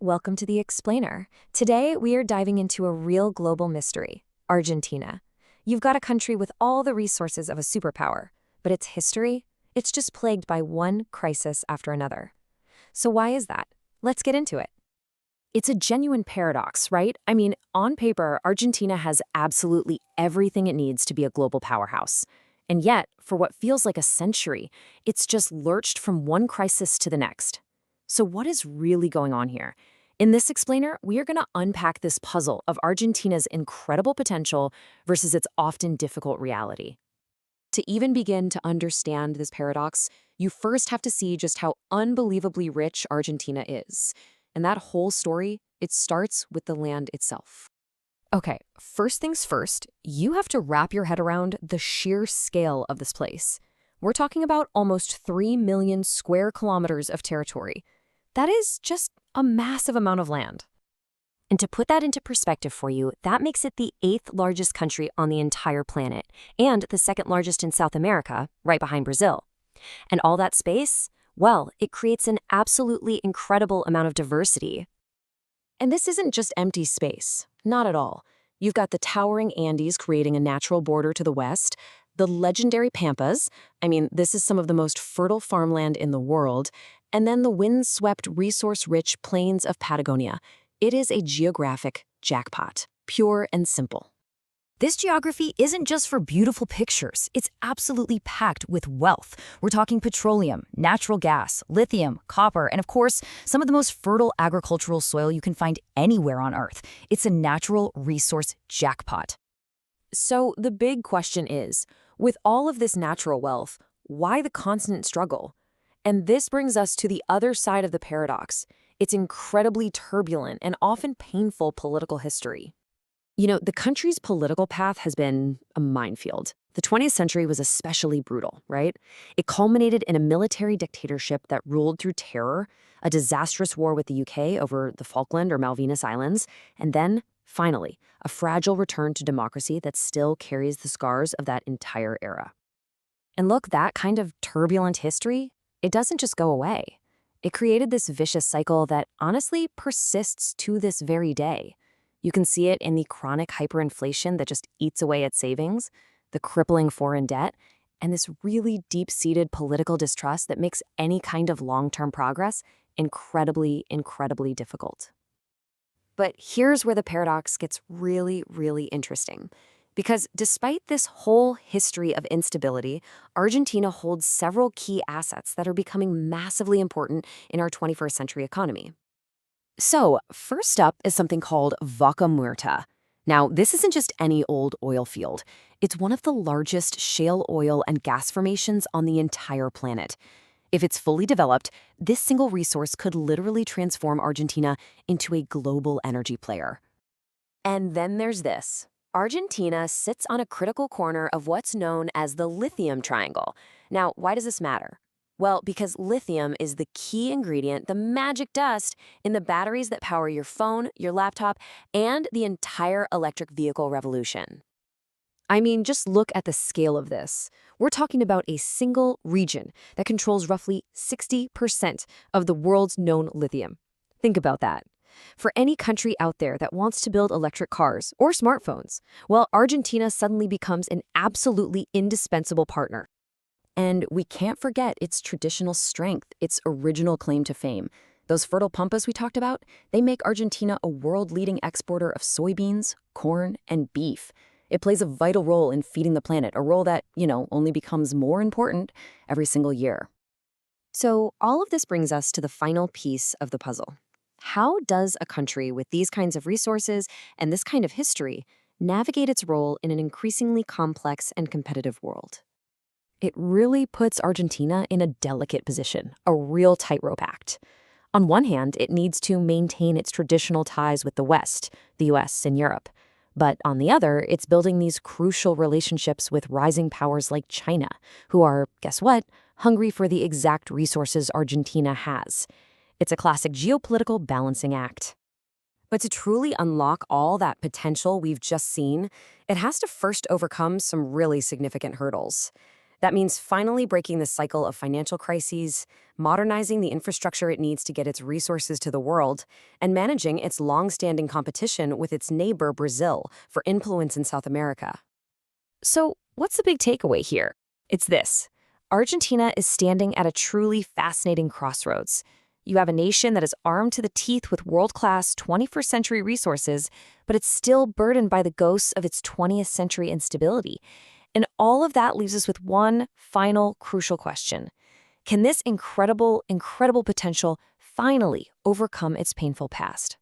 welcome to The Explainer. Today, we are diving into a real global mystery, Argentina. You've got a country with all the resources of a superpower, but its history, it's just plagued by one crisis after another. So why is that? Let's get into it. It's a genuine paradox, right? I mean, on paper, Argentina has absolutely everything it needs to be a global powerhouse. And yet, for what feels like a century, it's just lurched from one crisis to the next. So what is really going on here? In this explainer, we are going to unpack this puzzle of Argentina's incredible potential versus its often difficult reality. To even begin to understand this paradox, you first have to see just how unbelievably rich Argentina is. And that whole story, it starts with the land itself. Okay, first things first, you have to wrap your head around the sheer scale of this place. We're talking about almost 3 million square kilometers of territory. That is just a massive amount of land. And to put that into perspective for you, that makes it the 8th largest country on the entire planet, and the 2nd largest in South America, right behind Brazil. And all that space, well, it creates an absolutely incredible amount of diversity. And this isn't just empty space, not at all. You've got the towering Andes creating a natural border to the west, the legendary Pampas, I mean, this is some of the most fertile farmland in the world, and then the wind-swept, resource-rich plains of Patagonia. It is a geographic jackpot, pure and simple. This geography isn't just for beautiful pictures. It's absolutely packed with wealth. We're talking petroleum, natural gas, lithium, copper, and of course, some of the most fertile agricultural soil you can find anywhere on Earth. It's a natural resource jackpot. So the big question is, with all of this natural wealth, why the constant struggle? And this brings us to the other side of the paradox. It's incredibly turbulent and often painful political history. You know, the country's political path has been a minefield. The 20th century was especially brutal, right? It culminated in a military dictatorship that ruled through terror, a disastrous war with the UK over the Falkland or Malvinas Islands, and then, finally, a fragile return to democracy that still carries the scars of that entire era. And look, that kind of turbulent history, it doesn't just go away. It created this vicious cycle that honestly persists to this very day. You can see it in the chronic hyperinflation that just eats away at savings, the crippling foreign debt, and this really deep-seated political distrust that makes any kind of long-term progress incredibly, incredibly difficult. But here's where the paradox gets really, really interesting. Because despite this whole history of instability, Argentina holds several key assets that are becoming massively important in our 21st century economy. So, first up is something called Vaca Muerta. Now, this isn't just any old oil field. It's one of the largest shale oil and gas formations on the entire planet. If it's fully developed, this single resource could literally transform Argentina into a global energy player. And then there's this. Argentina sits on a critical corner of what's known as the lithium triangle. Now, why does this matter? Well, because lithium is the key ingredient, the magic dust, in the batteries that power your phone, your laptop, and the entire electric vehicle revolution. I mean, just look at the scale of this. We're talking about a single region that controls roughly 60% of the world's known lithium. Think about that. For any country out there that wants to build electric cars or smartphones, well, Argentina suddenly becomes an absolutely indispensable partner. And we can't forget its traditional strength, its original claim to fame. Those fertile pampas we talked about, they make Argentina a world-leading exporter of soybeans, corn, and beef. It plays a vital role in feeding the planet, a role that, only becomes more important every single year. So all of this brings us to the final piece of the puzzle. How does a country with these kinds of resources and this kind of history navigate its role in an increasingly complex and competitive world? It really puts Argentina in a delicate position, a real tightrope act. On one hand, it needs to maintain its traditional ties with the West, the US and Europe. But on the other, it's building these crucial relationships with rising powers like China, who are, guess what, hungry for the exact resources Argentina has. It's a classic geopolitical balancing act. But to truly unlock all that potential we've just seen, it has to first overcome some really significant hurdles. That means finally breaking the cycle of financial crises, modernizing the infrastructure it needs to get its resources to the world, and managing its long-standing competition with its neighbor Brazil for influence in South America. So, what's the big takeaway here? It's this. Argentina is standing at a truly fascinating crossroads. You have a nation that is armed to the teeth with world-class 21st century resources, but it's still burdened by the ghosts of its 20th century instability. And all of that leaves us with one final crucial question. Can this incredible potential finally overcome its painful past?